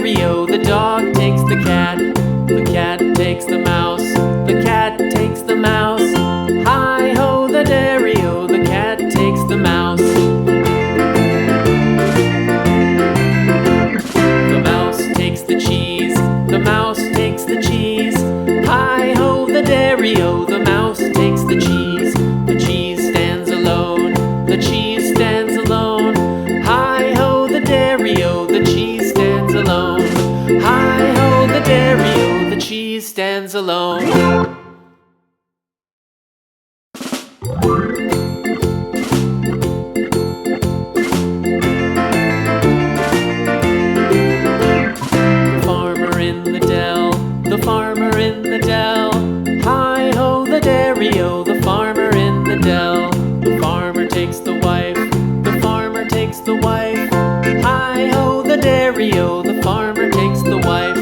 dairy-o, the dog takes the cat. The cat takes the mouse, the cat takes the mouse. Hi-ho, the dairy-o, the cat takes the mouse. The mouse takes the cheese, the mouse takes the cheese. Hi-ho, the dairy-o, the mouse takes the cheese. The cheese stands alone, the cheese stands alone. Hi-ho, the dairy-o, the cheese stands alone. Hi-ho, the dairy-o, the cheese stands alone. The farmer in the dell. Hi-ho, the dairy-o, the farmer in the dell. The farmer takes the wife, the farmer takes the wife. Hi-ho, the dairy-o, the farmer takes the wife.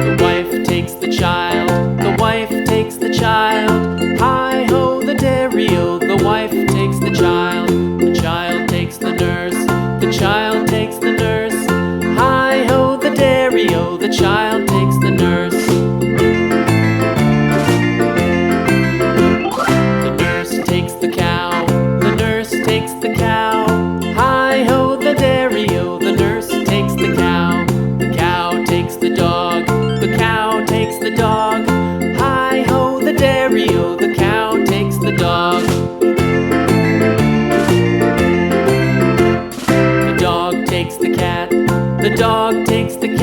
The wife takes the child, the wife takes the child. Hi-ho, the dairy-o, the wife takes the child. The child takes the nurse, the child takes the nurse. Hi-ho, the dairy-o, the child takes the nurse. The nurse takes the cow, the nurse takes the cow. Hi-ho, the dairy-o, the nurse takes the cow. The cow takes the dog, the cow takes the dog. Hi-ho, the dairy-o, the cow takes the dog. The dog takes the cat, the dog takes the